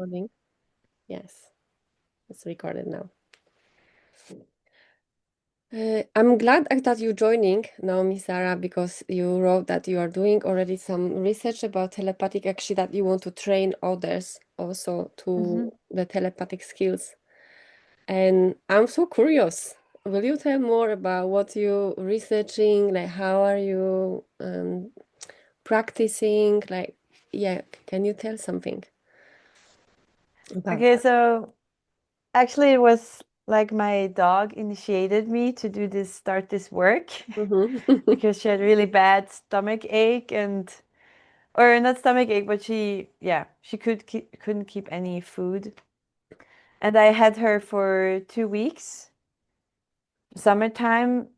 recording? Yes, it's recorded now. I'm glad that you're joining, Naomi Sarah, because you wrote that you are doing already some research about telepathic, actually, that you want to train others also to the telepathic skills. And I'm so curious. Will you tell more about what you're researching? Like, how are you practicing? Like, yeah, can you tell something about Okay, so actually it was like my dog initiated me to start this work that? Mm-hmm. because she had really bad stomach ache or not stomach ache, but she couldn't keep any food. And I had her for 2 weeks. Summertime,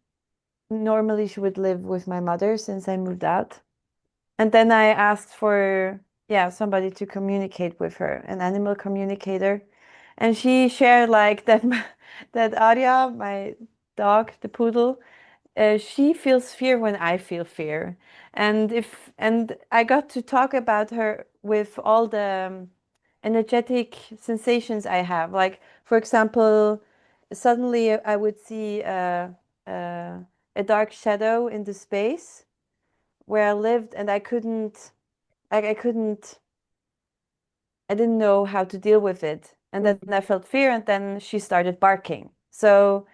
normally she would live with my mother since I moved out. And then I asked for, somebody to communicate with her, an animal communicator. And she shared like that that Arya, my dog, the poodle, she feels fear when I feel fear. And I got to talk about her with all the energetic sensations I have. Like, for example, suddenly I would see uh, a dark shadow in the space where I lived, and I didn't know how to deal with it. And then I felt fear, and then she started barking. So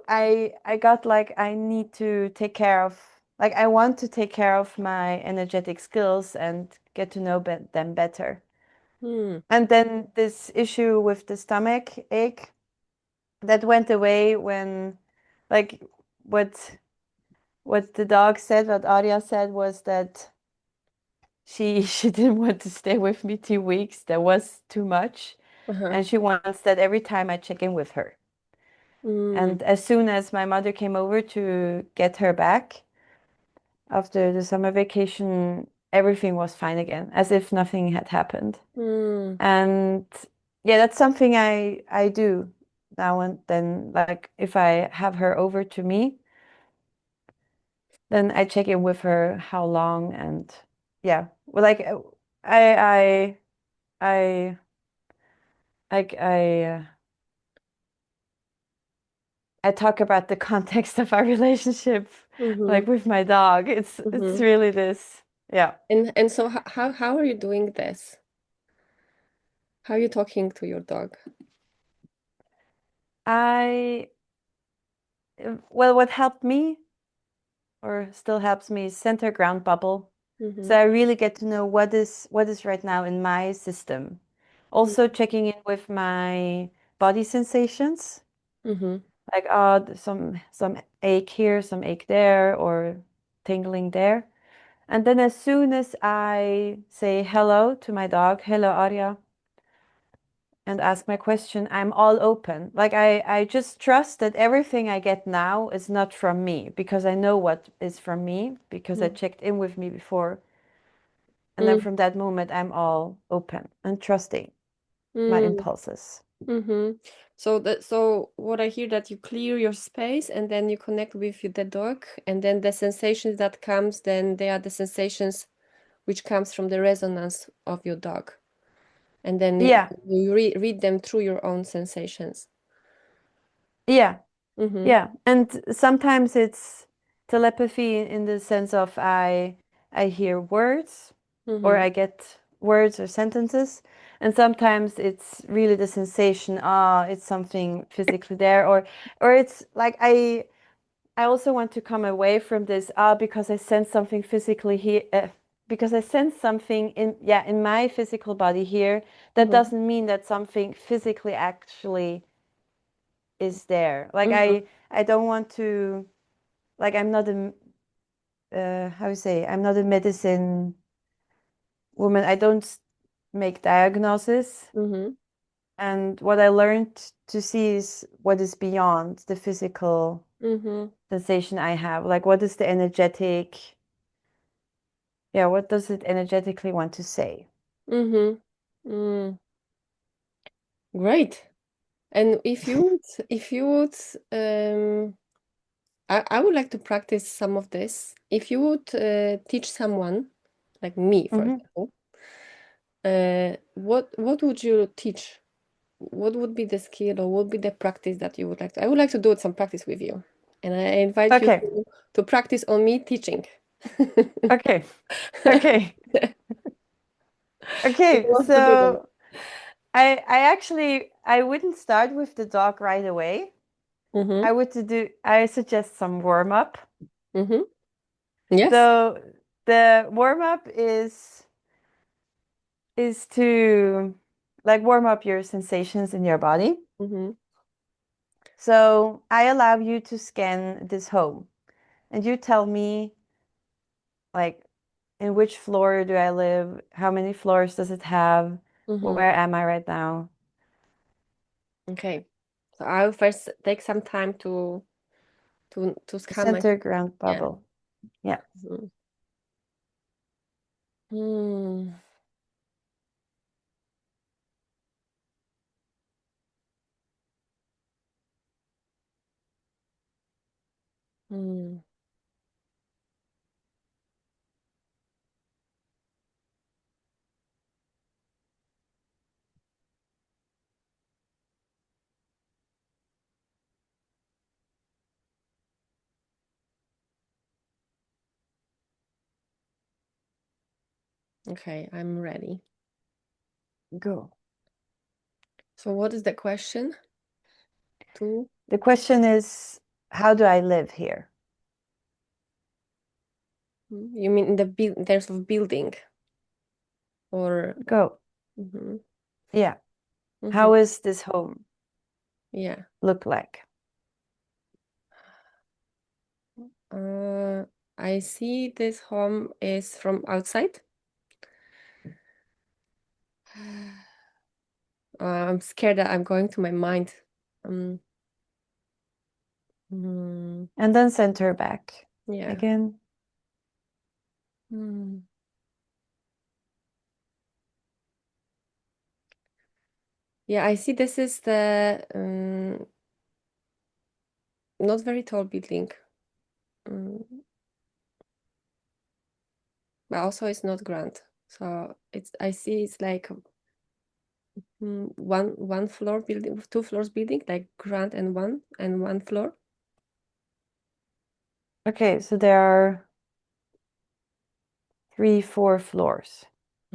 I got like I need to take care of like I want to take care of my energetic skills and get to know them better. Mm-hmm. And then this issue with the stomach ache that went away when like what what the dog said, what Arya said was that she didn't want to stay with me 2 weeks. That was too much. Uh-huh. And she wants that every time I check in with her. Mm, And as soon as my mother came over to get her back after the summer vacation, everything was fine again, as if nothing had happened. mm, And yeah, that's something I do now and then. Like if I have her over to me, then I check in with her how long and yeah. Well, like I I like I talk about the context of our relationship mm-hmm, like with my dog. It's mm-hmm. really this. Yeah. And so how are you doing this? How are you talking to your dog? I well, what helped me or still helps me is center ground bubble. Mm-hmm, So I really get to know what is right now in my system. Also checking in with my body sensations, mm-hmm, like some ache here, some ache there, or tingling there. And then as soon as I say hello to my dog, hello Arya, and ask my question, I'm all open. Like I just trust that everything I get now is not from me because I know what is from me because I checked in with me before. And then from that moment, I'm all open and trusting my mm-hmm, impulses. mm-hmm. So what I hear that you clear your space and then you connect with the dog, and then the sensations that comes, then they are the sensations which comes from the resonance of your dog. And then Yeah, you read them through your own sensations. yeah, Mm-hmm, yeah. And sometimes it's telepathy in the sense of I hear words or mm-hmm, I get words or sentences. And sometimes it's really the sensation, it's something physically there, or it's like I also want to come away from this because I sense something physically here because I sense something in my physical body here. That mm-hmm, doesn't mean that something physically actually is there. Like mm-hmm, I don't want to like I'm not a how you say I'm not a medicine woman. I don't make diagnosis. mm-hmm, And what I learned to see is what is beyond the physical mm-hmm, sensation I have. Like what is the energetic Yeah, what does it energetically want to say? mm-hmm. Mm. Great. And if you would, I would like to practice some of this. If you would teach someone, like me, for Hmm. example, What would you teach? What would be the skill or what would be the practice that you would like to? I would like to do some practice with you, and I invite you Okay. to practice on me teaching. Okay. Okay. Who Okay. wants to do that? So I actually I wouldn't start with the dog right away. Mm-hmm. I suggest some warm up. Mm-hmm. Yes. So the warm up is to like warm up your sensations in your body. Mm-hmm. So I allow you to scan this home and you tell me like in which floor do I live? How many floors does it have? Mm-hmm. Where am I right now? Okay. So I'll first take some time to scan my Center ground yeah. bubble. Yeah. Mm-hmm. Mm. Mm. Okay, I'm ready. Go. So what is the question? Two? The question is, how do I live here? You mean in the in terms of building or Go. mm-hmm. Yeah. Mm-hmm. How is this home Yeah. look like? Uh, I see this home is from outside. I'm scared that I'm going to my mind. Um, mm, And then center back yeah. again. Mm. Yeah, I see this is the not very tall building. Mm, but also it's not grand. So it's I see it's like one floor building, two floors building, like grand and one floor. Okay, so there are 3, 4 floors.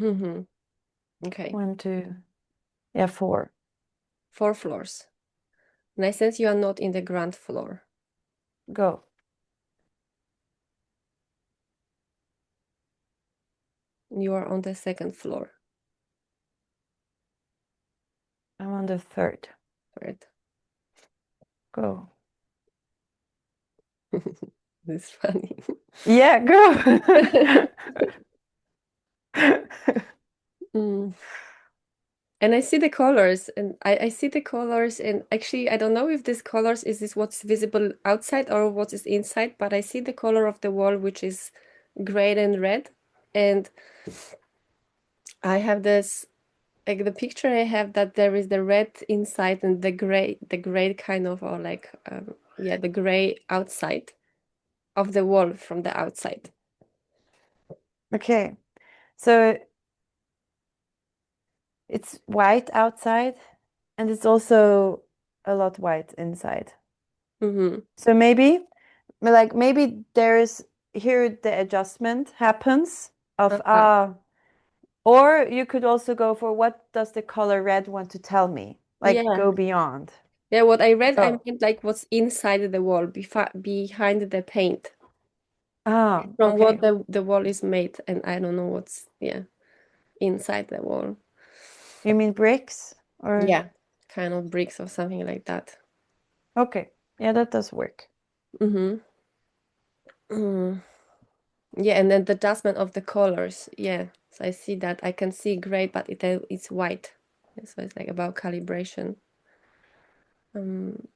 Mm-hmm. Okay, 1, 2, yeah, 4. four floors. And I sense you are not in the ground floor. Go. You are on the second floor. I'm on the 3rd. Right. Go. It's funny. Yeah, go. Mm. And I see the colors, and I see the colors, and actually I don't know if this colors is this what's visible outside or what is inside, but I see the color of the wall, which is gray and red, and I have this like the picture I have that there is the red inside and the gray kind of or like yeah, the gray outside of the wall from the outside. Okay, so it's white outside and it's also a lot white inside. Mm-hmm. So maybe there's here the adjustment happens of Uh-huh. or you could also go for what does the color red want to tell me? Like Yeah. go beyond. Yeah, what I read, I Go. meant like what's inside the wall, behind the paint, from what Okay. the wall is made, and I don't know what's yeah inside the wall. You mean bricks or Yeah, kind of bricks or something like that. okay. Yeah, that does work. Mm-hmm. Mm. Yeah, and then the adjustment of the colors. Yeah, so I see that I can see gray, but it's white. So it's like about calibration. Um,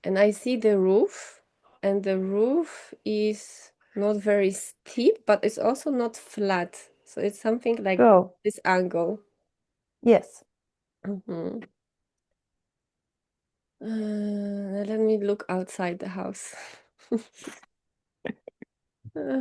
and I see the roof, and the roof is not very steep, but it's also not flat. So it's something like Go. this angle. Yes. Mhm. Let me look outside the house. Uh,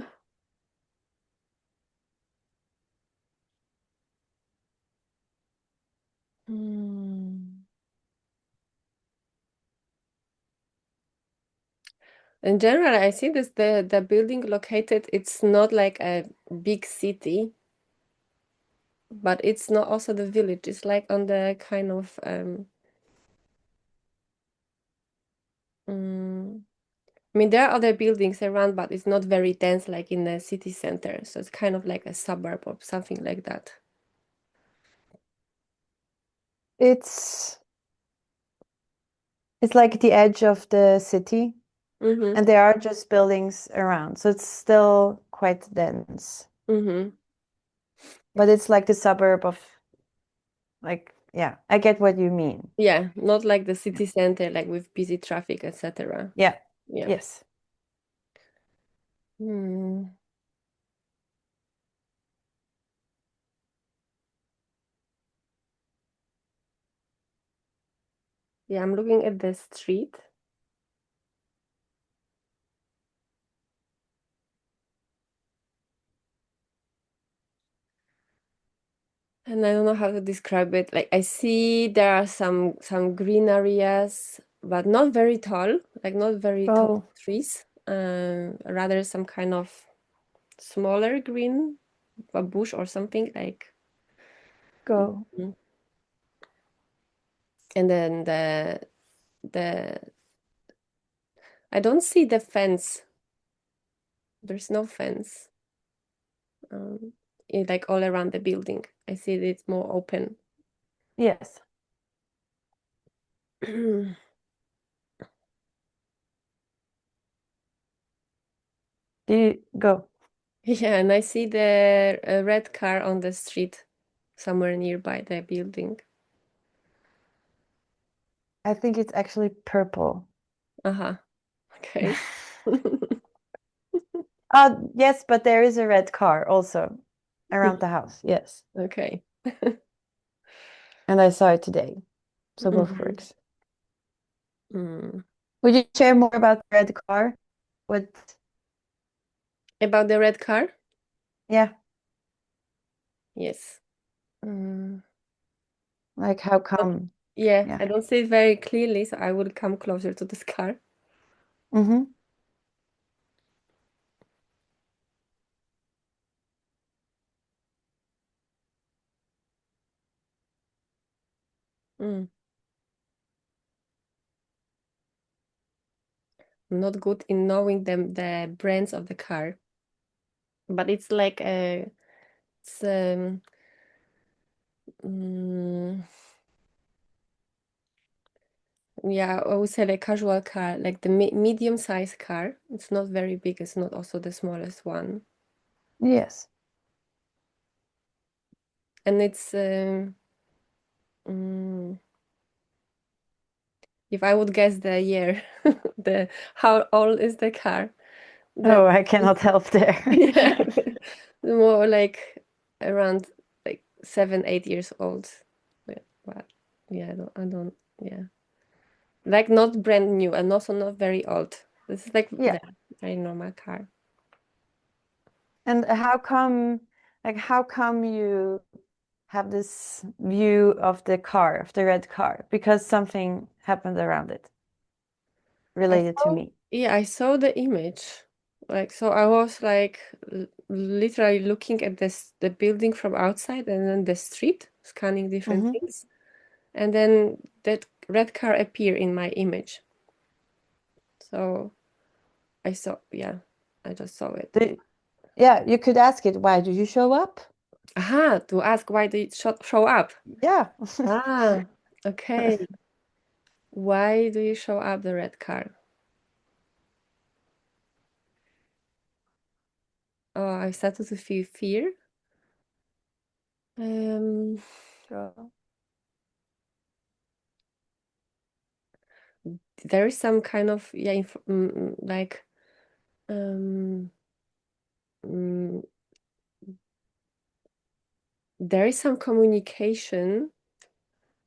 In general, I see this the building located, it's not like a big city, but it's not also the village. It's like on the kind of I mean, there are other buildings around, but it's not very dense like in the city center. So it's kind of like a suburb or something like that. It's like the edge of the city, Mm-hmm. and there are just buildings around, so it's still quite dense. Mm-hmm. But it's like the suburb of, like, yeah, I get what you mean. Yeah, not like the Yeah. city center, like with busy traffic, etc. Yeah. Yeah. Yes. Hmm. Yeah, I'm looking at the street. And I don't know how to describe it. Like I see there are some green areas, but not very tall, like not very tall Go. trees. Rather some kind of smaller green, a bush or something like. Go. Mm. And then the I don't see the fence. There's no fence. Like all around the building. I see it's more open. Yes. Do you go? Yeah, and I see the red car on the street somewhere nearby the building. I think it's actually purple. Uh-huh. Okay. Yes, but there is a red car also around the house. Yes. Okay. And I saw it today. So both Mhm. works. Mm. Would you share more about the red car? What, About the red car? yeah, Yes. Mm. like how But come? yeah, Yeah. I don't see it very clearly, so I will come closer to this car. Mm-hmm. Mm. I'm not good in knowing the brands of the car, but it's like a it's mm, yeah, I would say like casual car, like the medium-sized car. It's not very big. It's not also the smallest one, Yes. and it's mm, if I would guess the year, the how old is the car? The Oh, I cannot help there. yeah, more like around like 7, 8 years old. Yeah, but yeah, yeah, like not brand new and also not very old. This is like Yeah. the very normal car. And how come you have this view of the car, of the red car? Because something happened around it I related to saw, me. yeah, I saw the image. Like, so I was like literally looking at the building from outside and then the street, scanning different Mm-hmm. things. And then that red car appeared in my image. So I saw, yeah, I just saw it. Yeah, you could ask it, why do you show up? Aha, to ask why did it show up? Yeah. Ah, okay. Why do you show up the red car? Oh, I started to feel fear. Um, Go. there is some kind of yeah, like um, mm, there is some communication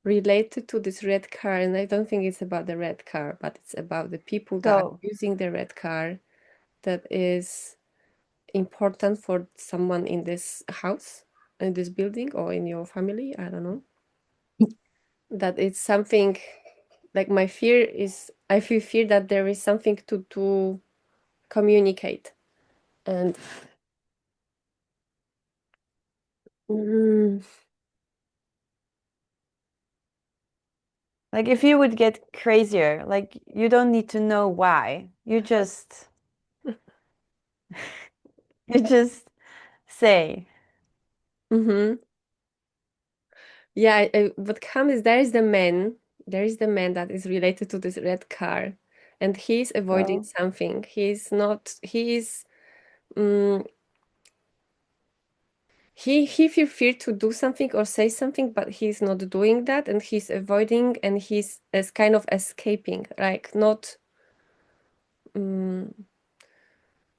related to this red car, and I don't think it's about the red car, but it's about the people that are Go. using the red car that is important for someone in this house, in this building, or in your family. I don't know. That it's something like my fear is I feel fear that there is something to communicate. And mm, Like if you would get crazier, like you don't need to know why. You just say. mhm. Yeah, what comes is there is the man that is related to this red car, and he's avoiding Oh. something. He's not, mm, he feel fear to do something or say something, but he's not doing that, and he's avoiding, and he's as kind of escaping, like not, mm,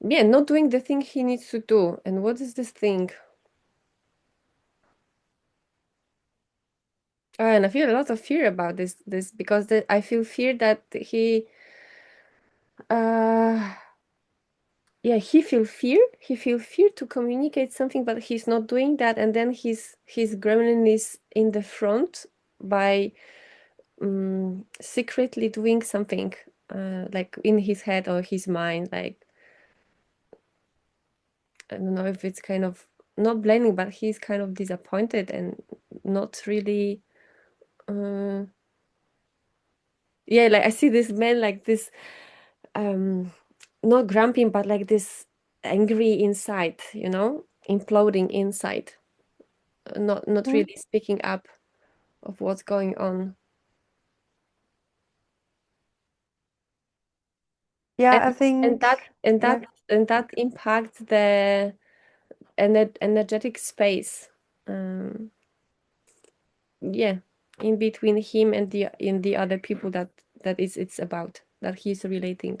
yeah, not doing the thing he needs to do. And what is this thing? And I feel a lot of fear about this because I feel fear that uh, yeah, he feel fear to communicate something, but he's not doing that, and then his gremlin is in the front by secretly doing something, like in his head or his mind, like I don't know if it's kind of not blaming, but he's kind of disappointed and not really uh, yeah, like I see this man like this, um not grumpy, but like this angry inside, imploding inside, not Mhm. really speaking up of what's going on. Yeah, and I and think, that and yeah. that and that impacts the energetic space, um yeah, in between him and the other people that is it's about that he's relating.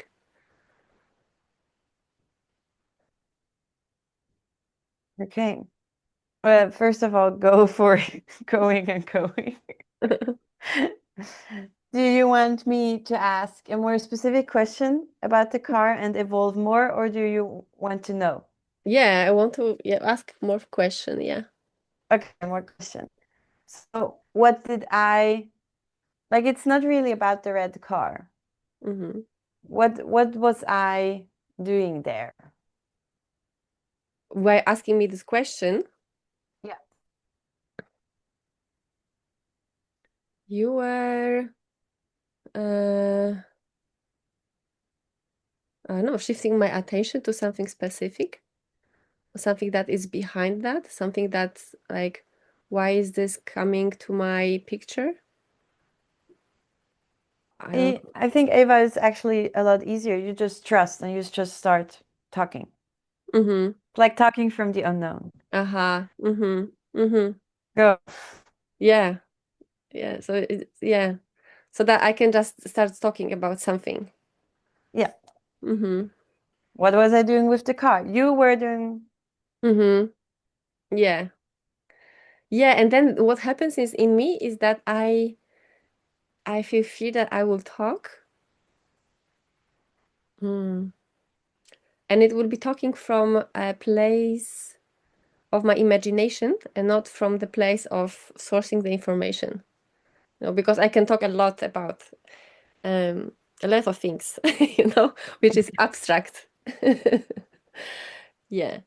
Okay. First of all, go for going and going. Do you want me to ask a more specific question about the car and evolve more, or do you want to know? Yeah, I want to, yeah, ask more question, yeah. Okay, more question. So, what did I like? It's not really about the red car. Mm-hmm. What was I doing there? Why asking me this question? Yeah. You were I don't know, shifting my attention to something specific, something that is behind that, something that's like, why is this coming to my picture? I don't I think Eva is actually a lot easier. You just trust and you just start talking. know. Mm-hmm. Like talking from the unknown. Uh-huh. Mm-hmm. Mm-hmm. Go. Yeah. Yeah. So yeah. So that I can just start talking about something. Yeah. Mm-hmm. What was I doing with the car? You were doing. Mm-hmm. Yeah. Yeah. And then what happens is in me is that I feel fear that I will talk. Hmm. And it will be talking from a place of my imagination and not from the place of sourcing the information. Because I can talk um, a lot of things, which is abstract. Yeah.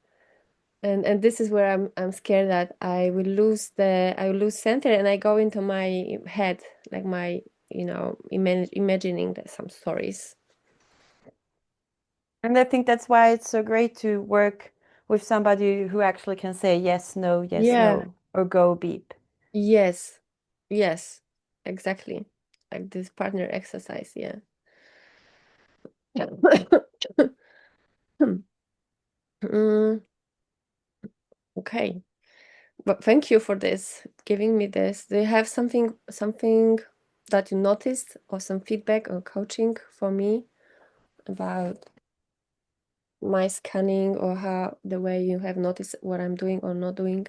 And this is where I'm scared that I will lose center and I go into my head, like my, imagining some stories. And I think that's why it's so great to work with somebody who actually can say yes, Yeah. no, or go beep. Yes. Yes. Exactly. Like this partner exercise, yeah. Mm, okay. But thank you for this, giving me this. Do you have something that you noticed or some feedback or coaching for me about my scanning or how the way you have noticed what I'm doing or not doing?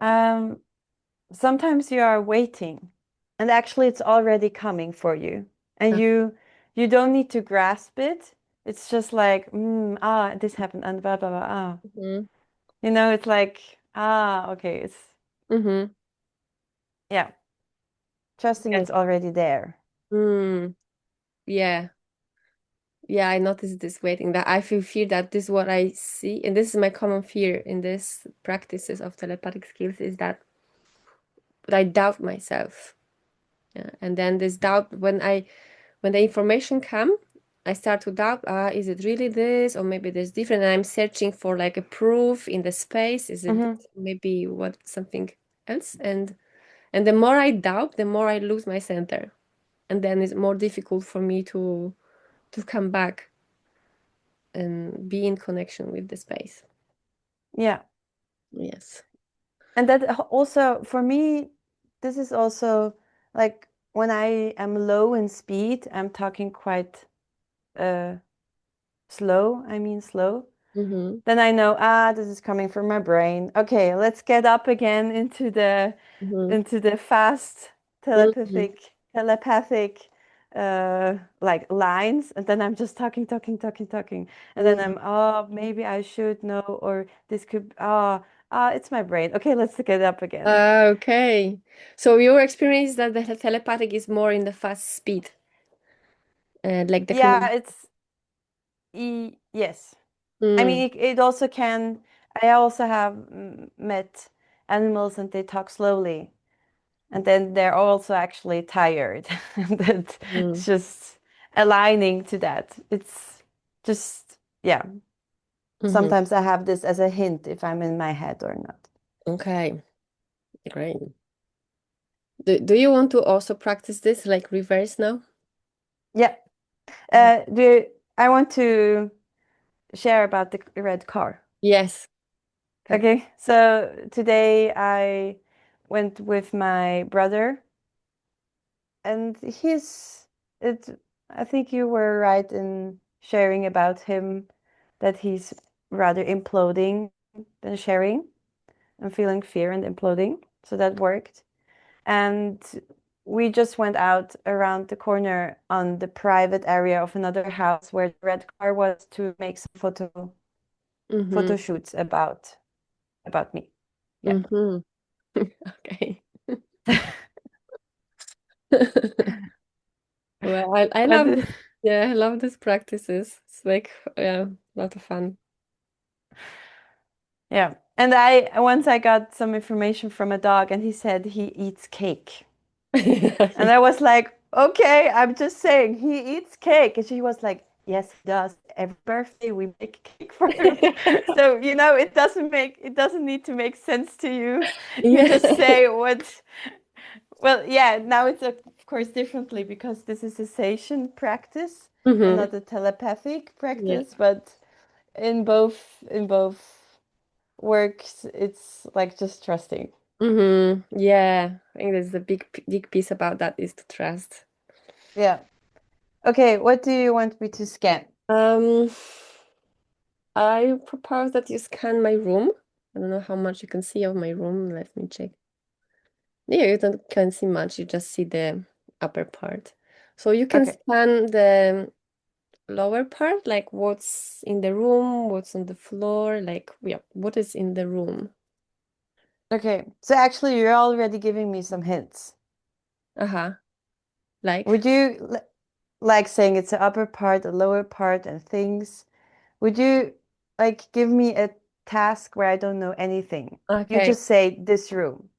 Um, Sometimes you are waiting, and actually it's already coming for you, and Uh, you don't need to grasp it. It's just like, this happened, and blah blah blah. mhm, It's like, okay, it's mhm. yeah, trusting Yes. it's already there. Mm, yeah. Yeah, I noticed this waiting that I feel fear that this is what I see, and this is my common fear in this practices of telepathic skills is that I doubt myself. Yeah. And then this doubt when the information come, I start to doubt, is it really this or maybe this different? And I'm searching for like a proof in the space. Is it Mm-hmm. this? Maybe what something else? And the more I doubt, the more I lose my center. And then it's more difficult for me to come back and be in connection with the space. Yeah. Yes. And that also, for me, this is also like when I am low in speed, I'm talking quite uh, slow. I mean, slow. Mm-hmm. Then I know, this is coming from my brain. Okay, let's get up again Mm-hmm. into the fast Mm-hmm. telepathic like lines, and then I'm just talking, and then I'm, oh, maybe I should know, or this could, it's my brain. Okay, let's get up again. Okay. So your experience is that the telepathic is more in the fast speed, like the Yeah, commun. it's yes. I Mm, mean, it also can. I also have met animals, and they talk slowly. And then they're also actually tired. That mm, it's just aligning to that. It's just, yeah. mm-hmm. Sometimes I have this as a hint if I'm in my head or not. Okay, great. Do you want to also practice this like reverse now? Yeah. Mhm. I want to share about the red car. Yes. Okay. Okay. So today I went with my brother, and it I think you were right in sharing about him, that he's rather imploding than sharing, and feeling fear and imploding. So that worked. And we just went out around the corner on the private area of another house where the red car was, to make some Mm-hmm. photo shoots about me. Yeah. Mm-hmm. Okay. Well, I But love this. Yeah, I love these practices. It's like, yeah, a lot of fun. yeah. And I once I got some information from a dog, and he said he eats cake. And I was like, okay, I'm just saying he eats cake. And she was like, yes, he does. Every birthday we make cake for him. So, it doesn't need to make sense to you. You just Yeah. say what, well, yeah, now it's of course differently, because this is a sensation practice and Mm-hmm. not a telepathic Yeah. practice, but in both works, it's like just trusting. Mm-hmm. Yeah. I think there's a big piece about that is to trust. Yeah. Okay, what do you want me to scan? Um, I propose that you scan my room. I don't know how much you can see of my room. Let me check. Yeah, you don't can see much. You just see the upper part. So you can Okay. scan the lower part, like what's in the room, what's on the floor, like yeah, what is in the room. Okay, so actually, you're already giving me some hints. Uh-huh. Like, Would you like saying it's the upper part, the lower part, and things? Would you like give me a task where I don't know anything? You okay, just say this room,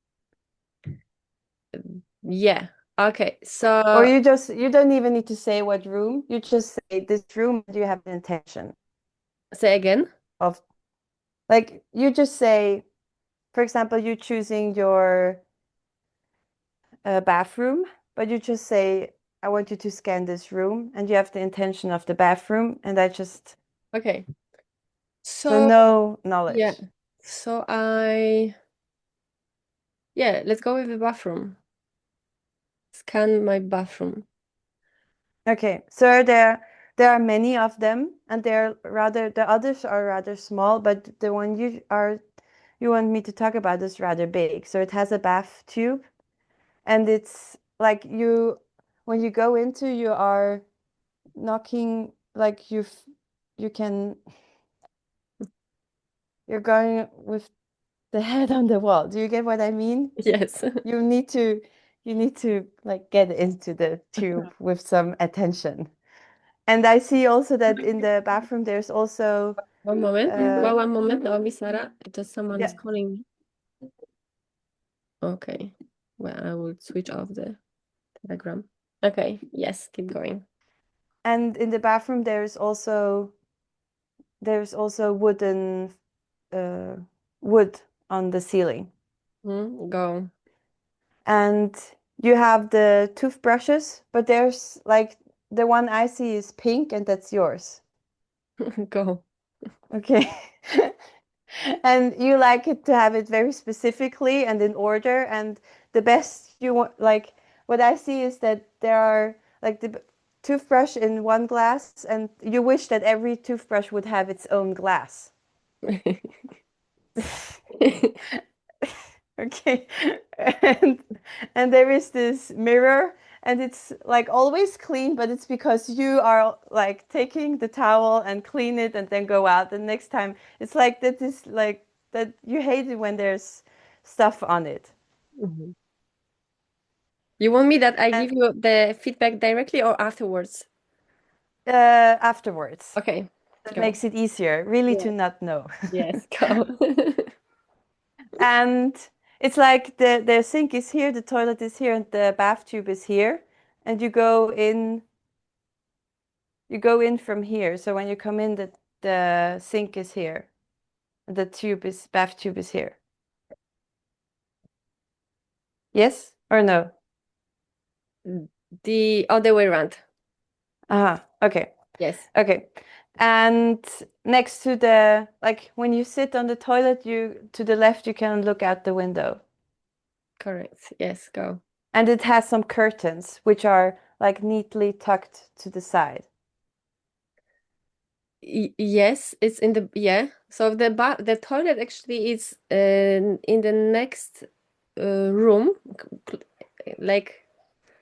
yeah. Okay, or so you don't even need to say what room. You just say this room, and you have the intention say again. of, like, you just say, for example, you choosing your bathroom, but you just say, I want you to scan this room, and you have the intention of the bathroom, and I just, Okay. so So no yeah. knowledge. So yeah, let's go with the bathroom. Scan my bathroom. Okay, so there are many of them, and the others are rather small, but the one you want me to talk about is rather big. So it has a bath tube, and it's like when you go into, you are knocking, like you can, you're going with the head on the wall. Do you get what I mean? Yes. You need to you need to like get into the tube with some attention. And I see also that in the bathroom there's also One moment. uh One moment, Naomi, Sarah. Just someone is yeah, calling me. Okay. Well, I will switch off the Telegram. Okay. Yes, keep going. and in the bathroom there's also uh wood on the ceiling. Go. And you have the toothbrushes, but there's like the one I see is pink and that's yours. Go. Okay. And you like it to have it very specifically and in order. And the best you want, like what I see is that there are like the toothbrush in one glass, and you wish that every toothbrush would have its own glass. Okay. And and there is this mirror, and it's like always clean, but it's because you are like taking the towel and clean it and then go out. The next time it's like that is like that you hate it when there's stuff on it. Mhm. You want me that I And give you the feedback directly or afterwards? afterwards, Okay, that go. makes it easier, really, Yeah. to not know. Yes, go. And it's like the sink is here, the toilet is here, and the bath tube is here, and you go in from here. So when you come in, the sink is here. The bath tube is here. Yes or no? The other way around. Okay. Yes, Okay. And next to the, like when you sit on the toilet, you to the left, you can look out the window. correct. Yes, go. And it has some curtains, which are like neatly tucked to the side. Yes, it's in the yeah. So the toilet actually is in the next room. Like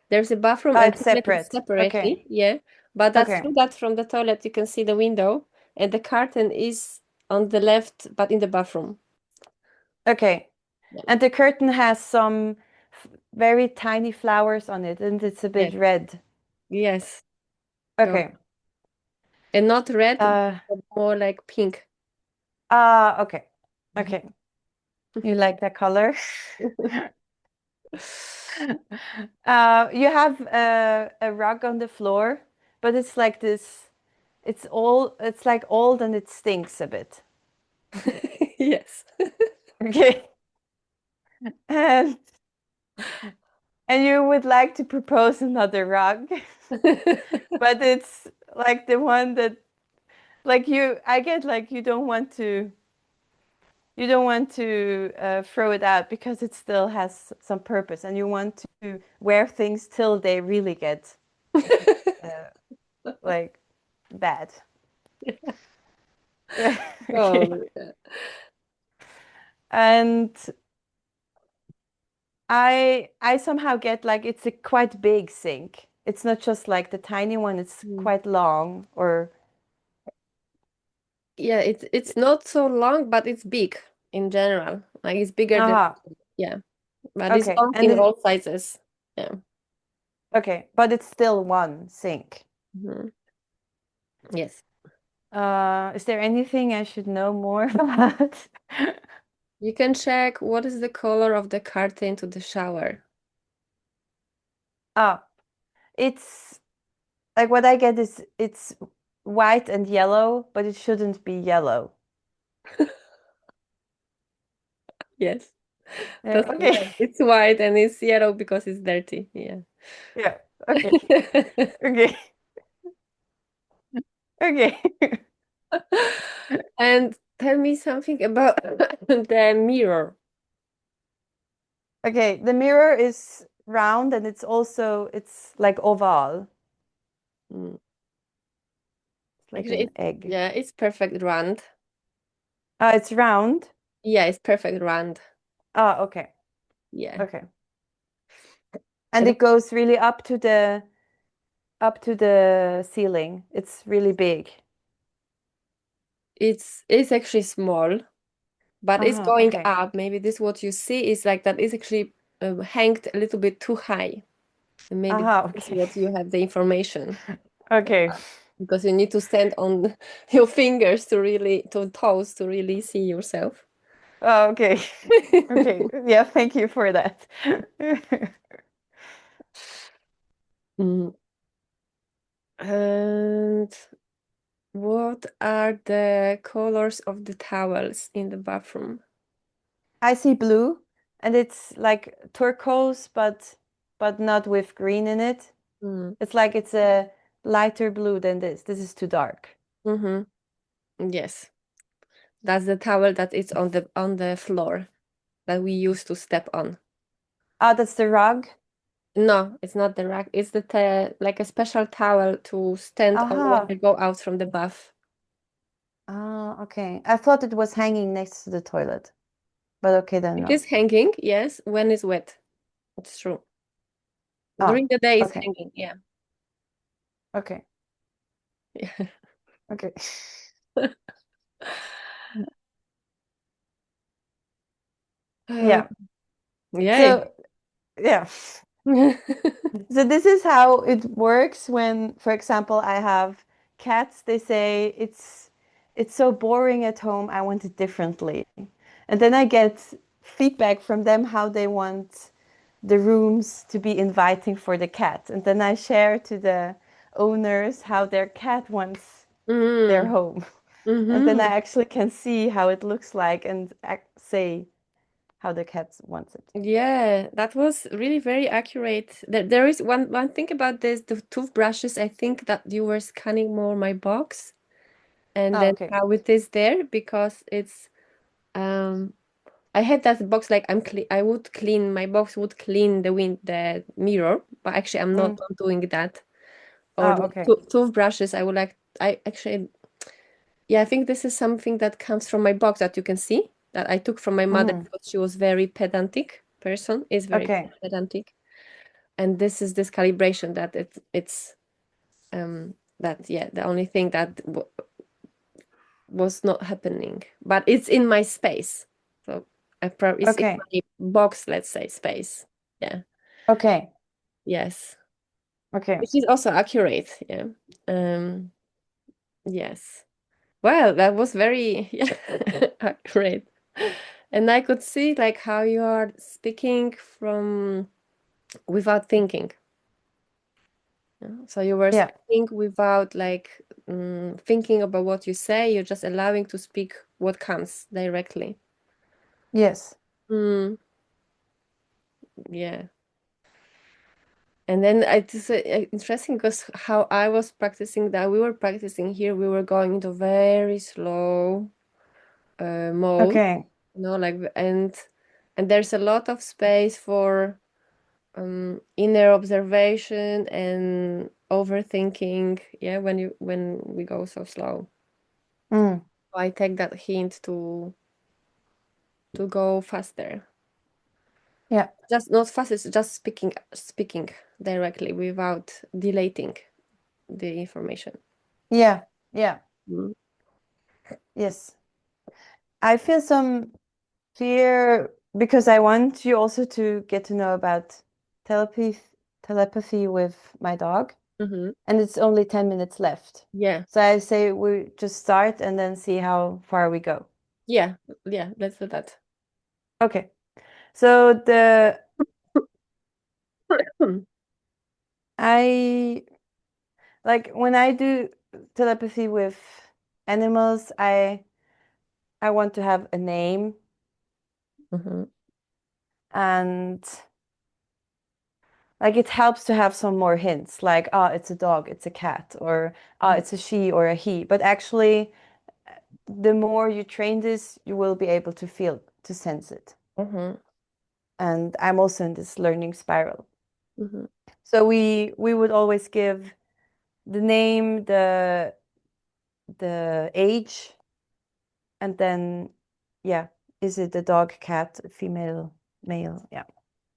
there's a bathroom Oh, and it's toilet is separate. Okay. separately. Yeah, but that's Okay. true that from the toilet you can see the window and the curtain is on the left, but in the bathroom. Okay. Yeah. And the curtain has some very tiny flowers on it, and it's a bit Yes. red. Yes. Go. Okay. And not red, Uh, but more like pink. okay. Okay. You like that color? You have a rug on the floor, but it's like this, it's like old and it stinks a bit. Yes. Okay. And and you would like to propose another rug, but it's like the one that like I get like you don't want to throw it out because it still has some purpose, and you want to wear things till they really get uh, like bad. Okay. Oh, And I somehow get like it's a quite big sink. It's not just like the tiny one, it's mm. quite long or Yeah, it's not so long, but it's big in general. Like it's bigger than aha. yeah, but it's Okay. long And in it all sizes. Yeah. okay, but it's still one sink. Mhm. Yes. Is there anything I should know more about? You can check what is the color of the curtain to the shower. Ah, it's like what I get is it's white and yellow, but it shouldn't be yellow. Yes, that's Okay. correct. It's white and it's yellow because it's dirty. Yeah. Yeah. Okay. Okay. Okay. And tell me something about the mirror. Okay. The mirror is round and it's like oval. Mm. It's like Actually, an egg. it's perfect round. It's round. Yeah, it's perfect round. Okay. Yeah. Okay. And And it goes really up to the ceiling. It's really big. it's actually small, but it's going Okay. up. Maybe this what you see is like that is actually hanged a little bit too high. And maybe Aha, that's okay. what you have the information. Okay. Because you need to stand on your fingers to toes to really see yourself. Oh, okay. Okay. Yeah, thank you for that. Mm. And what are the colors of the towels in the bathroom? I see blue and it's like turquoise, but not with green in it. Mm. It's like it's a lighter blue than this. This is too dark. Mm-hmm. Yes, that's the towel that is on the floor that we used to step on. Ah, that's the rug. No, it's not the rack. It's the like a special towel to stand on when Aha. you go out from the bath. Ah, okay. I thought it was hanging next to the toilet, but okay then It no. is hanging, yes, when it's wet. It's true. Ah, During the day, it's okay. hanging. Yeah. Okay. Yeah. Okay. Uh, Yeah. yay. So, yeah. So this is how it works when, for example, I have cats. They say it's so boring at home. I want it differently. And then I get feedback from them how they want the rooms to be inviting for the cat. And then I share to the owners how their cat wants their Mm. home. And then I Mm-hmm. actually can see how it looks like and say how the cat wants it. Yeah, that was really very accurate. There is one thing about this, the toothbrushes. I think that you were scanning more my box and Oh, then okay. how it is there because it's I had that box like I would clean my box would clean the mirror, but actually I'm Mm. not doing that. Or Oh, the okay. toothbrushes, I would like I actually yeah, I think this is something that comes from my box that you can see that I took from my mother Mm. because she was very pedantic person, is very Okay. pedantic. And this is this calibration that it's that yeah, the only thing that w was not happening, but it's in my space. So I probably it's in Okay. my box, let's say, space. Yeah. Okay. Yes. Okay. Which is also accurate. Yeah. Um, yes. Well, that was very yeah, accurate. And I could see like how you are speaking from without thinking. Yeah. So you were Yeah. speaking without like thinking about what you say. You're just allowing to speak what comes directly. Yes. Mm, yeah. And then it's interesting because how I was practicing that we were practicing here, we were going into very slow mode, Okay. like and there's a lot of space for inner observation and overthinking. Yeah, when we go so slow. Mm. I take that hint to go faster. Yeah. Just not fast, it's just speaking directly without deleting the information. Yeah. Yeah. Mm. Yes. I feel some fear because I want you also to get to know about telepathy telepathy with my dog, Mm-hmm. and it's only 10 minutes left. Yeah, So I say we just start and then see how far we go. yeah, yeah, let's do that. Okay. So the I like when I do telepathy with animals, I want to have a name Mm-hmm. and like it helps to have some more hints like ah it's a dog, it's a cat or ah it's a she or a he. But actually the more you train this, you will be able to feel to sense it. Mm-hmm. And I'm also in this learning spiral. Mm-hmm. So we would always give the name, the age, and then yeah, is it a dog, cat, female, male? Yeah.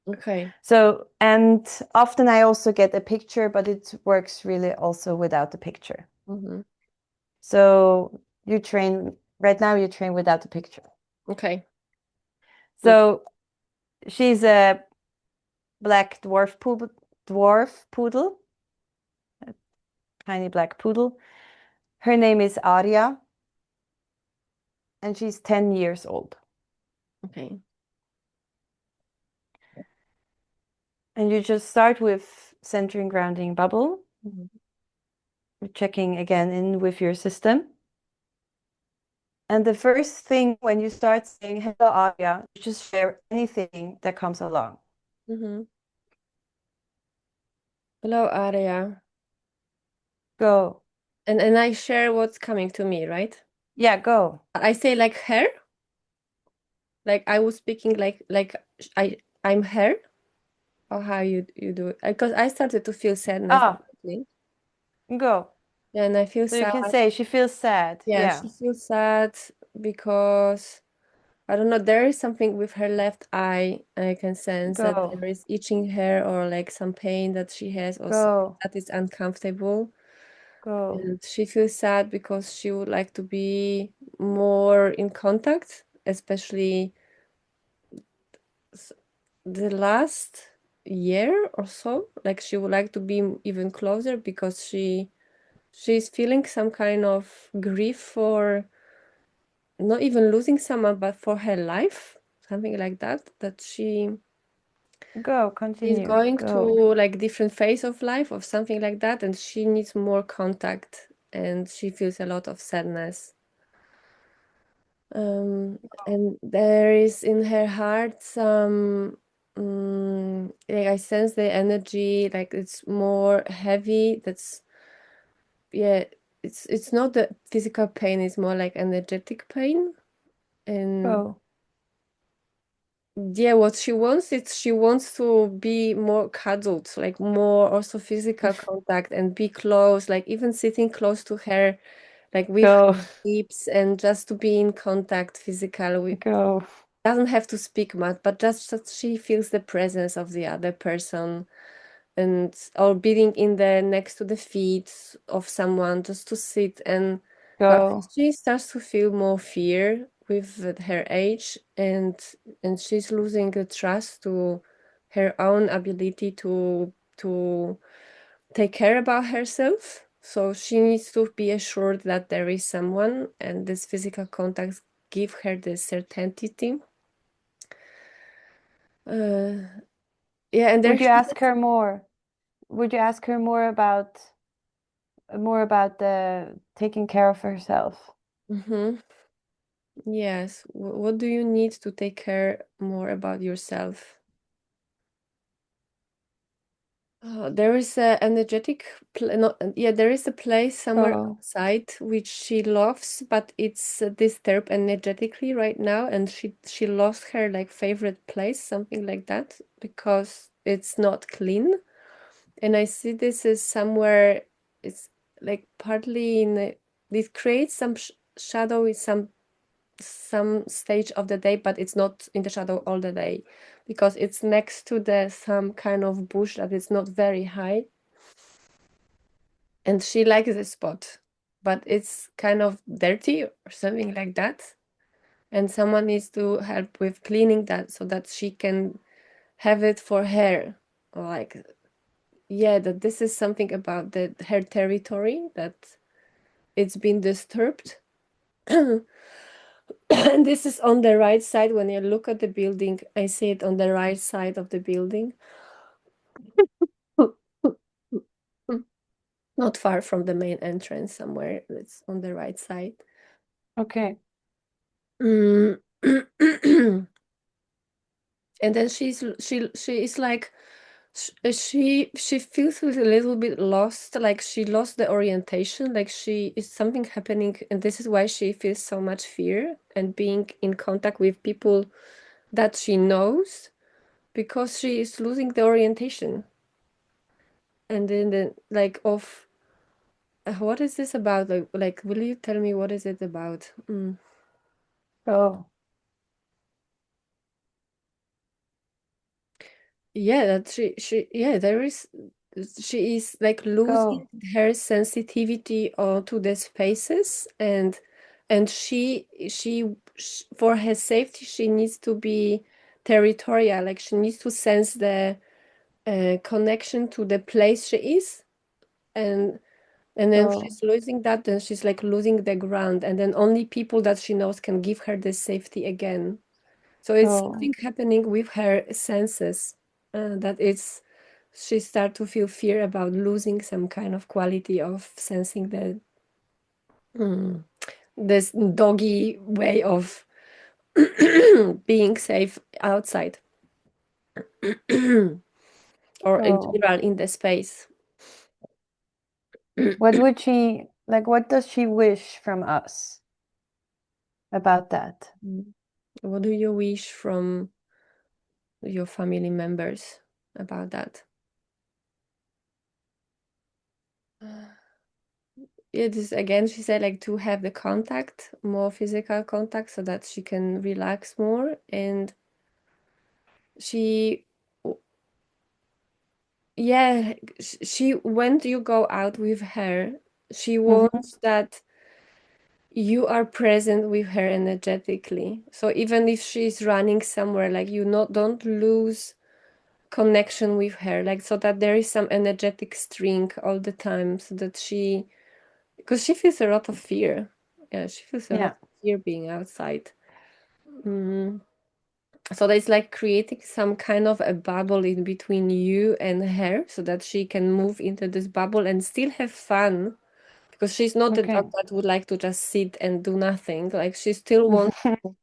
Okay. So, and often I also get a picture, but it works really also without the picture. Mm-hmm. So you train, right now you train without the picture. Okay. Good. So she's a black dwarf poodle, a tiny black poodle. Her name is Aria, and she's 10 years old. Okay. And you just start with centering, grounding, bubble. Mhm. We're checking again in with your system. And the first thing when you start saying hello, Aria, you just share anything that comes along. Mhm. Hello, Aria. Go. And I share what's coming to me, right? Yeah, go. I say like her, like I was speaking I'm her, or how you do it? Because I started to feel sadness Ah, lately, go. and I feel So you sad. can say she feels sad. Yeah, Yeah, she feels sad because I don't know, there is something with her left eye. I can sense that go, there is itching her or like some pain that she has or something go, that is uncomfortable. go, And she feels sad because she would like to be more in contact, especially s- the last year or so. Like she would like to be even closer because she's feeling some kind of grief for not even losing someone, but for her life, something like that. That go. she's Continue. going to Go. like different phase of life or something like that, and she needs more contact, and she feels a lot of sadness. And there is in her heart some, like I sense the energy, like it's more heavy. That's, yeah, it's not the physical pain, it's more like energetic pain. And Go. yeah, what she wants is she wants to be more cuddled, like more also physical contact and be close, like even sitting close to her, like with her Go. lips and just to be in contact physical. We Go. doesn't have to speak much, but just that she feels the presence of the other person, and or being in the next to the feet of someone just to sit. And but Go. she starts to feel more fear with her age, and she's losing the trust to her own ability to take care about herself. So she needs to be assured that there is someone, and this physical contact give her the certainty. Uh, yeah, and there Would you she ask her more? Would you ask her more about the taking care of herself? Mhm. Yes. What do you need to take care more about yourself? There is a energetic, no, yeah, there is a place somewhere Go. outside which she loves, but it's disturbed energetically right now, and she lost her like favorite place, something like that, because it's not clean. And I see this as somewhere, it's like partly in it creates some shadow in some stage of the day, but it's not in the shadow all the day because it's next to the some kind of bush that is not very high. And she likes the spot, but it's kind of dirty or something like that. And someone needs to help with cleaning that so that she can have it for her. Or like, yeah, that this is something about her territory that it's been disturbed. And this is on the right side. When you look at the building, I see it on the right side of the building. Not far from the main entrance, somewhere. It's on the right side. Okay. Mm. And then she is like she feels a little bit lost, like she lost the orientation, like she is something happening, and this is why she feels so much fear and being in contact with people that she knows, because she is losing the orientation. And then the like of what is this about? Like will you tell me what is it about? Go. Yeah, that she yeah, there is she is like losing Go. her sensitivity to the spaces, and for her safety she needs to be territorial, like she needs to sense connection to the place she is, and then Oh, she's losing that, then she's like losing the ground, and then only people that she knows can give her the safety again. So it's oh, something happening with her senses, that it's she start to feel fear about losing some kind of quality of sensing the this doggy way of being safe outside or in oh. general in the space. What would she like? What does she wish from us about that? What do you wish from your family members about that? It is again, she said like to have the contact, more physical contact, so that she can relax more. And she, yeah, she when you go out with her, she Mm-hmm. wants that you are present with her energetically. So even if she's running somewhere, like you not don't lose connection with her, like so that there is some energetic string all the time, so that she, because she feels a lot of fear. Yeah, she feels a lot Yeah. of fear being outside. Mm. So there's like creating some kind of a bubble in between you and her, so that she can move into this bubble and still have fun, because she's not the dog Okay. that would like to just sit and do nothing. Like she still wants to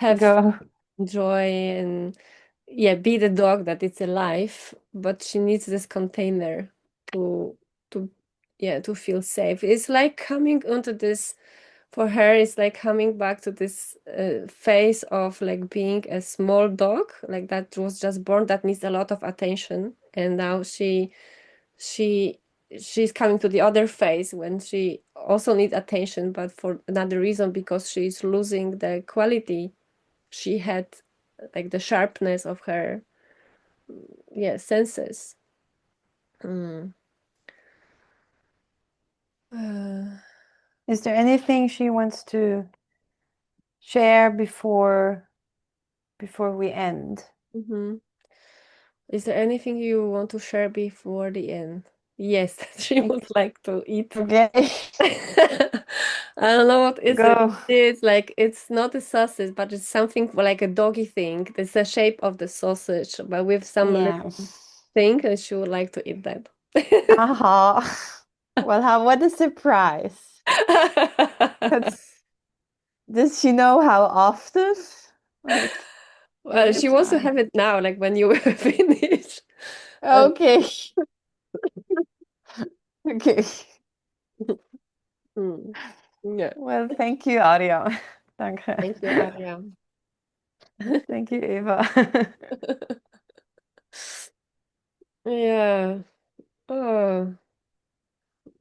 have Go. joy and, yeah, be the dog that it's alive, but she needs this container to to yeah, to feel safe. It's like coming onto this, for her it's like coming back to this phase of like being a small dog, like that was just born, that needs a lot of attention, and now she she's coming to the other phase when she also needs attention, but for another reason, because she's losing the quality she had, like the sharpness of her, yeah, senses. Mm. Uh, Is there anything she wants to share before we end? mhm. Is there anything you want to share before the end? Yes, she Like, would like to eat. okay. I don't know what is it. Go. It's like it's not a sausage, but it's something like a doggy thing. It's the shape of the sausage, but with some Yeah. little thing, and she would like to eat that. Aha. Well, what a surprise. That's, does she know how often? Like Well, every she wants to time. have it now, like when you finish. But Okay. Okay. mm, yeah. Well, thank you, Arya. Danke. Thank you, Aria. Thank you, Eva. Yeah. Oh.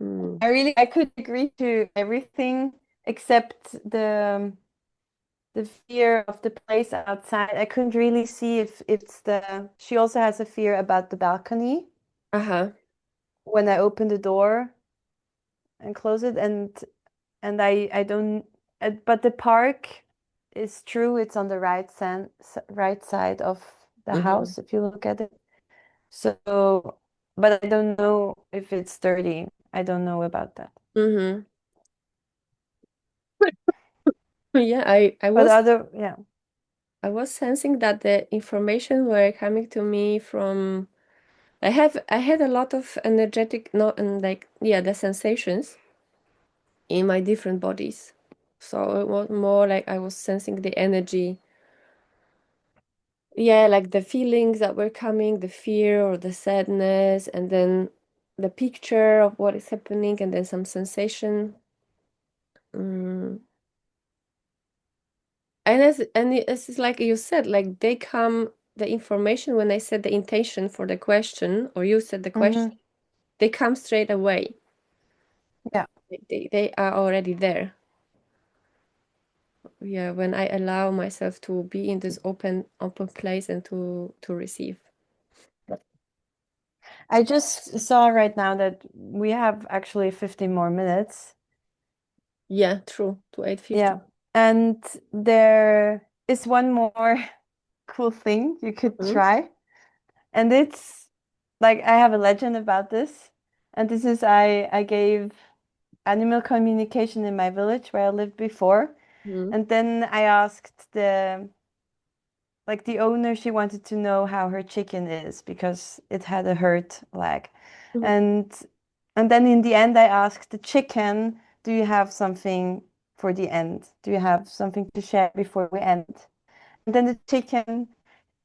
Mm. I could agree to everything except the fear of the place outside. I couldn't really see if it's the she also has a fear about the balcony Uh-huh. when I open the door and close it, and I don't but the park is true, it's on the right side of the Mm-hmm. house if you look at it. So, but I don't know if it's dirty. I don't know about that. Mm-hmm. Yeah, I But was other, yeah. I was sensing that the information were coming to me from, I had a lot of energetic, no, and like, yeah, the sensations in my different bodies. So it was more like I was sensing the energy. Yeah, like the feelings that were coming, the fear or the sadness, and then the picture of what is happening, and then some sensation. Mm. It's like you said, like they come, the information when I said the intention for the question, or you said the question, Hmm. they come straight away. Yeah. They are already there. Yeah, when I allow myself to be in this open place and to receive. I just saw right now that we have actually 15 more minutes. Yeah, true. To 8:50. Yeah. And there is one more cool thing you could Mhm. try. And it's like I have a legend about this, and this is I gave animal communication in my village where I lived before, Mm. and then I asked the owner, she wanted to know how her chicken is because it had a hurt leg. Mhm. And and then in the end I asked the chicken, do you have something for the end? Do you have something to share before we end? And then the chicken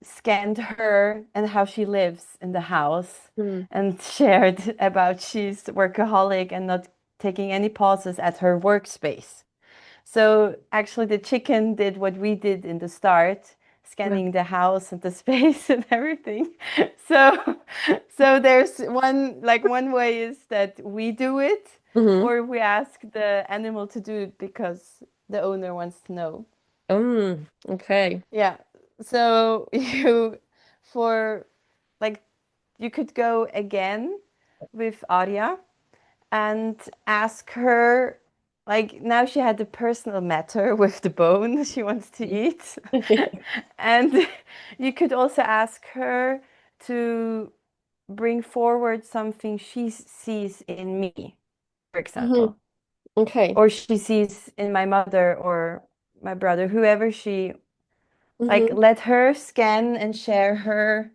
scanned her and how she lives in the house Mm. and shared about she's workaholic and not taking any pauses at her workspace. So actually, the chicken did what we did in the start, Right. scanning the house and the space and everything. So, so there's one way is that we do it, Mm-hmm. or we ask the animal to do it because the owner wants to know. Okay. Yeah. So for like, you could go again with Arya and ask her, like, now she had the personal matter with the bone she wants to eat. And you could also ask her to bring forward something she sees in me, for Mhm. example, Okay. or she sees in my mother or my brother, whoever she, like, Hmm. let her scan and share her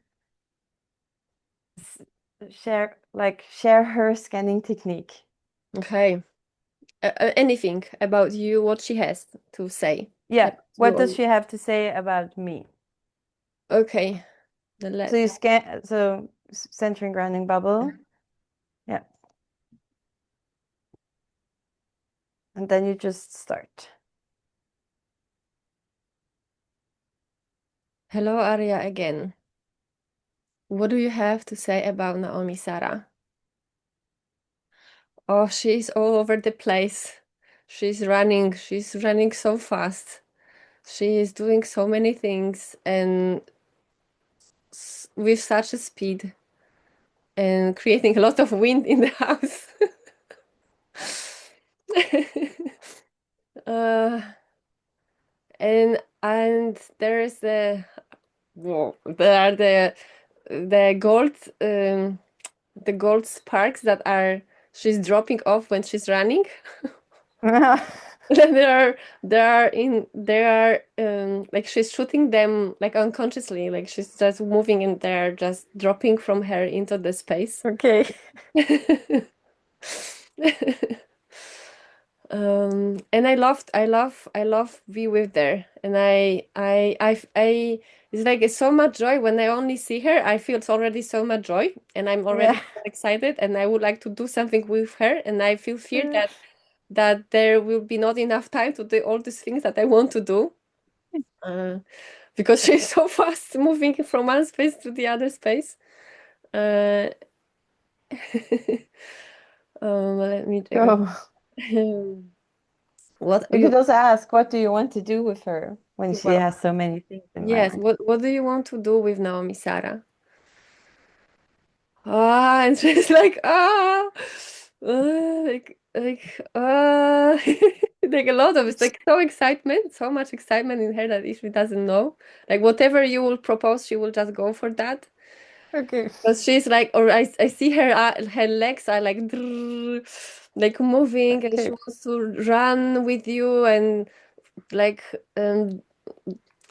scanning technique. Okay. Anything about you, what she has to say Yeah, about you what does on. she have to say about me? Okay. Then So you scan, so centering grounding bubble. Yeah. And then you just start. Hello, Arya again. What do you have to say about Naomi Sarah? Oh, she's all over the place. She's running so fast. She is doing so many things and with such a speed and creating a lot of wind in the house. uh, and there is whoa, there are the gold sparks that are she's dropping off when she's running. There are like she's shooting them like unconsciously, like she's just moving and they're just dropping from her into the space. Okay. And I love be with there, and it's like it's so much joy when I only see her. I feel it's already so much joy, and I'm already Yeah. so excited, and I would like to do something with her, and I feel fear that there will be not enough time to do all these things that I want to do, uh, because she's so fast moving from one space to the other space. Uh, let me check. Go. What You could also ask, what do you want to do with her when she well, has so many things in yes, mind? what do you want to do with Naomi Sarah? Ah, and she's like, like a lot of it's like so excitement, so much excitement in her that she doesn't know. Like whatever you will propose, she will just go for that. Okay. Because she's like, or I see her her legs are like like moving, and she Okay. wants to run with you and like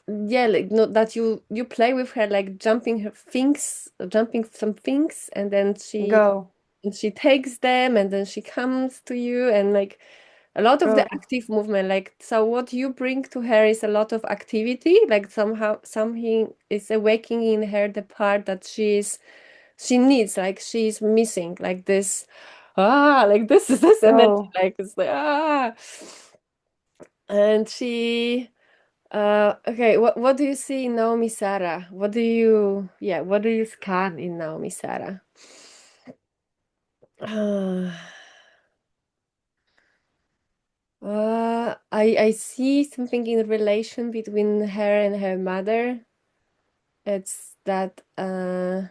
yeah, like not that you play with her like jumping her things, jumping some things, and then Go. she takes them and then she comes to you and like a lot of the Go. active movement. Like so what you bring to her is a lot of activity, like somehow something is awakening in her the part that she needs, like she's missing, like this like this energy, Go. like it's like and okay, what do you see in Naomi Sarah? What do you scan in Naomi Sarah? I see something in relation between her and her mother. It's that uh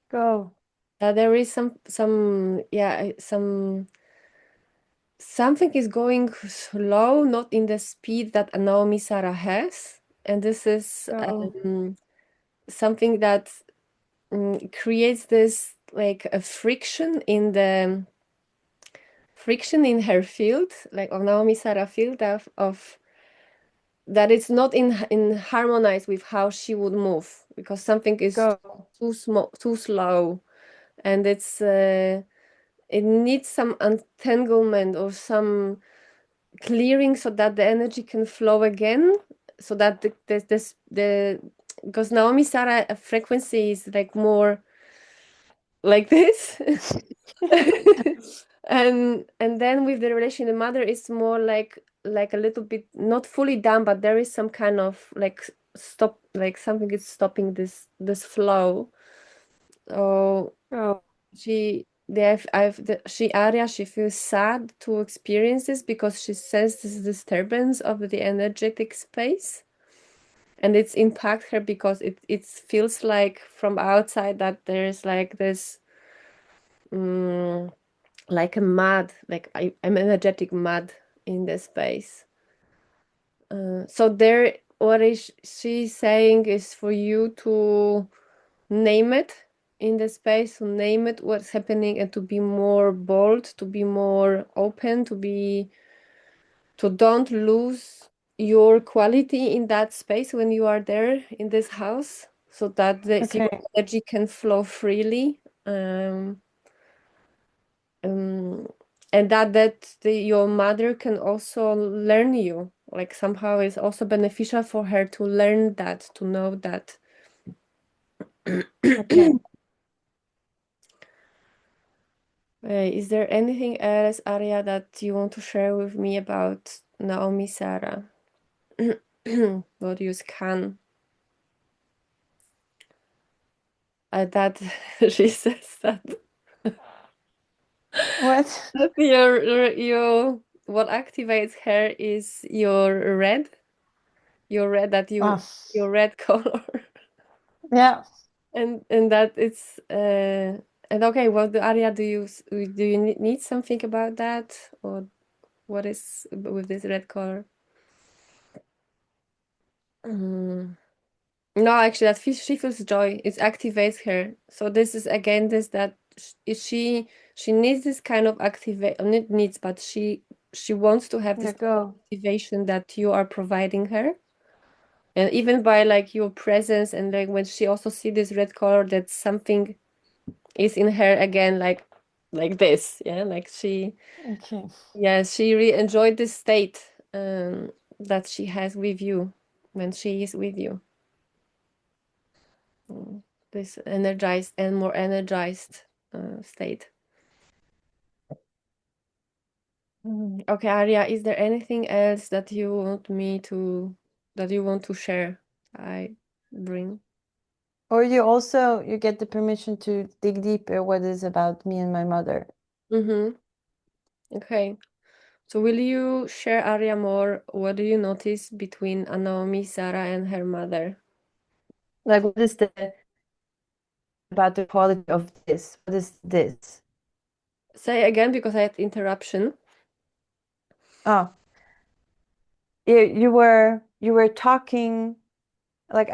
Go. that there is something is going slow, not in the speed that Naomi Sarah has, and this is Go. something that creates this like a friction in her field, like of Naomi Sarah field of that it's not in harmonize with how she would move because something is Go. too small, too slow, and it needs some entanglement or some clearing so that the energy can flow again, so that the because Naomi Sarah frequency is like more like this. And then with the relation the mother is more like a little bit not fully down, but there is some kind of like stop, like something is stopping this flow. So Go. she Arya, she feels sad to experience this because she senses this disturbance of the energetic space, and it's impact her because it feels like from outside that there's like this mm, like a mud, like I'm energetic mud in the space. So there, what is she saying is for you to name it in the space, to name it what's happening, and to be more bold, to be more open, to don't lose your quality in that space when you are there in this house, so that your Okay. energy can flow freely. Um, um, and your mother can also learn you, like somehow it's also beneficial for her to learn that, to know that. Okay. Is there anything else, Arya, that you want to share with me about Naomi Sarah? What you can that she says that What? that your what activates her is your red that you Oh, your red color. yeah. And that it's and okay, well, the Arya, do you need something about that, or what is with this red color? Mm. No, actually, she feels joy. It activates her. So this is again this that she needs this kind of activate, not needs, but she wants to have Yeah, this kind of go. activation that you are providing her. And even by like your presence, and like when she also see this red color, that something is in her again, like this, yeah, like Okay. she really enjoyed this state that she has with you when she is with you. Mm, this energized and more energized state. Okay, Arya, is there anything else that you want me to that you want to share? I bring. Or you get the permission to dig deeper what is about me and my mother. Mm-hmm. Okay. So will you share, Arya, more? What do you notice between Naomi, Sarah, and her mother? Like what is the about the quality of this? What is this? Say again because I had interruption. Oh, you were talking like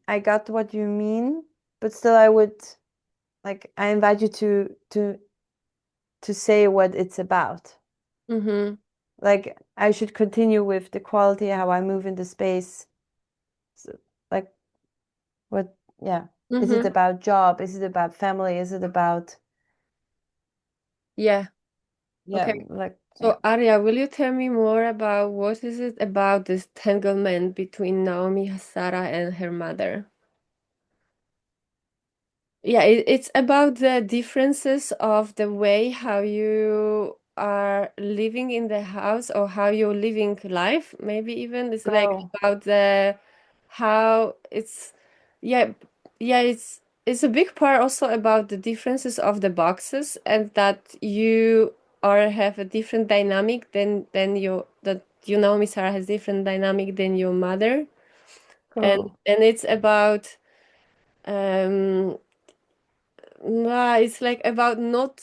I got what you mean, but still I would like I invite you to say what it's about. Mm-hmm. Like I should continue with the quality, how I move in the space. So, like what, yeah. Is it Mm-hmm. about job? Is it about family? Is it about, Yeah. yeah, Okay. like, yeah. So, Arya, will you tell me more about what is it about this tanglement between Naomi, Sarah, and her mother? Yeah, it's about the differences of the way how you are living in the house or how you're living life. Maybe even it's like Go. about the how it's yeah, yeah, it's a big part also about the differences of the boxes, and that you are have a different dynamic than your that you know Miss Sarah has different dynamic than your mother. And Go. it's about um it's like about not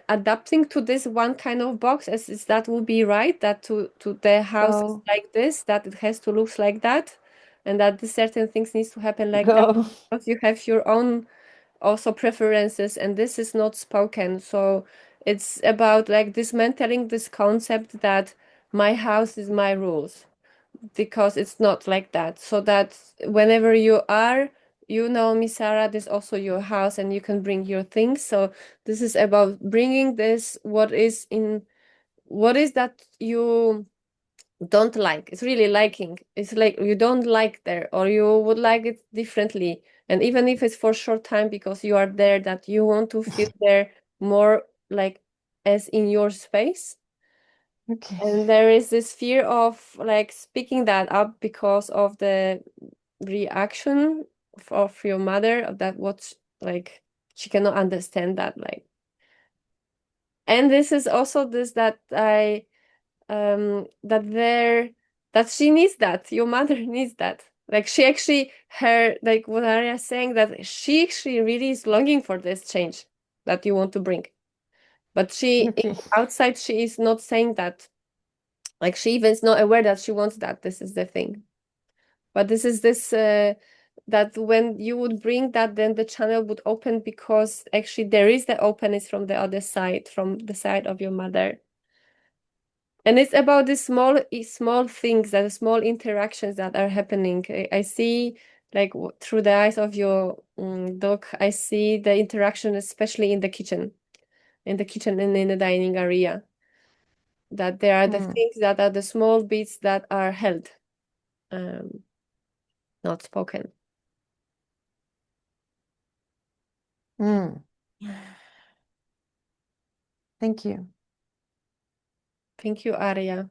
adapting to this one kind of box as is that would be right, that to the house is Go. like this, that it has to look like that, and that the certain things needs to happen like that Oh. because you have your own also preferences, and this is not spoken. So it's about like dismantling this concept that my house is my rules, because it's not like that. So that whenever you are, you know, Miss Sarah, this is also your house and you can bring your things. So this is about bringing this, what is that you don't like. It's really liking. It's like you don't like there, or you would like it differently. And even if it's for short time because you are there, that you want to feel there more like as in your space. Okay. And there is this fear of like speaking that up because of the reaction of your mother, of that what like she cannot understand that, like. And this is also this that I that there that she needs that, your mother needs that, like she actually, her, like what Arya is saying, that she actually really is longing for this change that you want to bring, but Okay. outside she is not saying that, like she even is not aware that she wants that. This is the thing. But this is this that when you would bring that, then the channel would open, because actually there is the openness from the other side, from the side of your mother. And it's about the small things, that small interactions that are happening. I see, like through the eyes of your dog, I see the interaction, especially in the kitchen and in the dining area. That there are the Mm. things that are the small bits that are held, um, not spoken. Mm. Thank you. Thank you, Arya.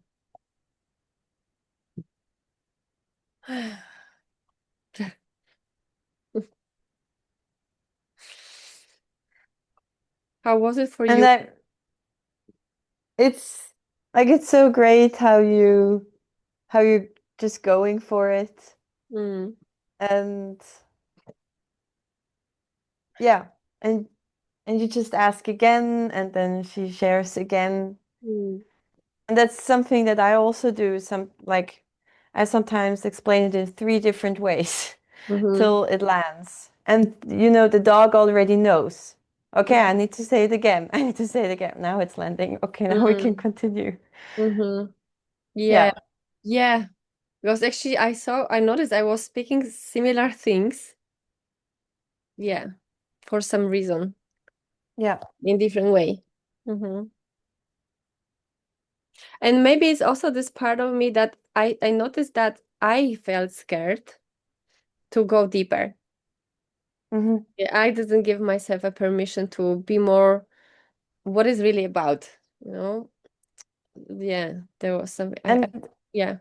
How was it for And you? that it's like it's so great how you're just going for it. Mm, And yeah, and you just ask again, and then she shares again. mm, And that's something that I also do. I sometimes explain it in three different ways mm-hmm, till it lands. And the dog already knows. Okay, I need to say it again. I need to say it again. Now it's landing. Okay, now we can mm, continue. mm-hmm. Yeah, Yeah. yeah. Because actually, I noticed I was speaking similar things. Yeah, for some reason, Yeah. in different way. Mm-hmm. And maybe it's also this part of me that I noticed that I felt scared to go deeper. Hmm. Yeah, I didn't give myself a permission to be more what is really about, you know? Yeah, there was some, And yeah.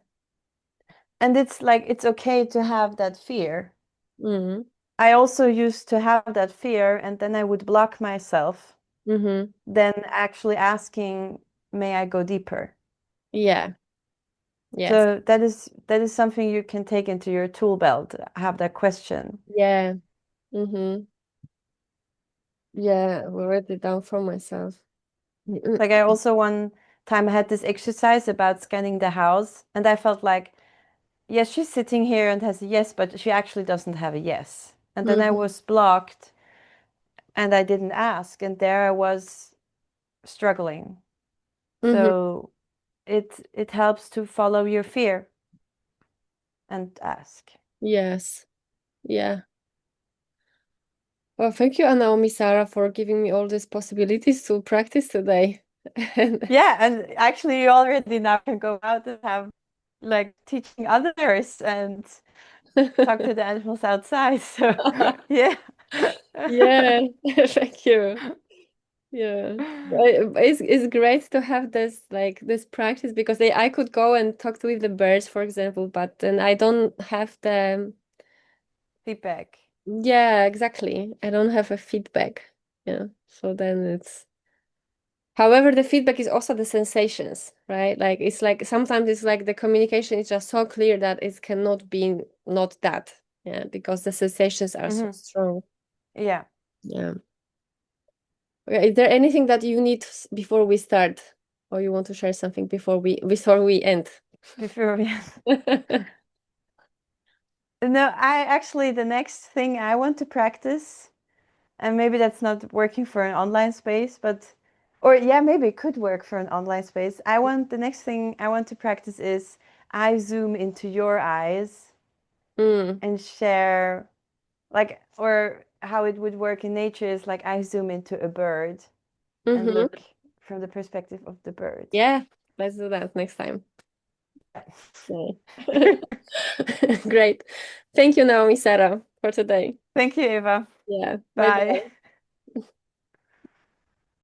it's like it's okay to have that fear. Mm-hmm. I also used to have that fear, and then I would block myself, Mm-hmm. then actually asking, may I go deeper? Yeah, yes. So that is something you can take into your tool belt, have that question. Yeah. Mm-hmm. Yeah, I wrote it down for myself. Mm-mm. Like I also one time I had this exercise about scanning the house, and I felt like, yes, she's sitting here and has a yes, but she actually doesn't have a yes. And then I Mm-hmm. was blocked and I didn't ask, and there I was struggling. Mm-hmm. So it helps to follow your fear and ask. Yes. Yeah. Well, thank you, Naomi Sarah, for giving me all these possibilities to practice today. And Yeah, and actually you already now can go out and have like teaching others and talk to the animals outside. So yeah. yeah, thank you. Yeah. It's great to have this like this practice, because I could go and talk to with the birds, for example, but then I don't have the, Feedback. yeah, exactly. I don't have a feedback. Yeah. So then it's, however, the feedback is also the sensations, right? Like it's like sometimes it's like the communication is just so clear that it cannot be not that. Yeah, because the sensations are so Hmm. strong. Yeah. Yeah. Okay, is there anything that you need before we start, or you want to share something before we end? Before we No, I actually, the next thing I want to practice, and maybe that's not working for an online space, but, or yeah, maybe it could work for an online space. The next thing I want to practice is I zoom into your eyes Mm. and share, like, or how it would work in nature is like I zoom into a bird and Mm-hmm. look from the perspective of the bird. Yeah, let's do that next time. Yeah. Great. Thank you, Naomi Sarah, for today. Thank you, Eva. Yeah. Bye Bye. bye.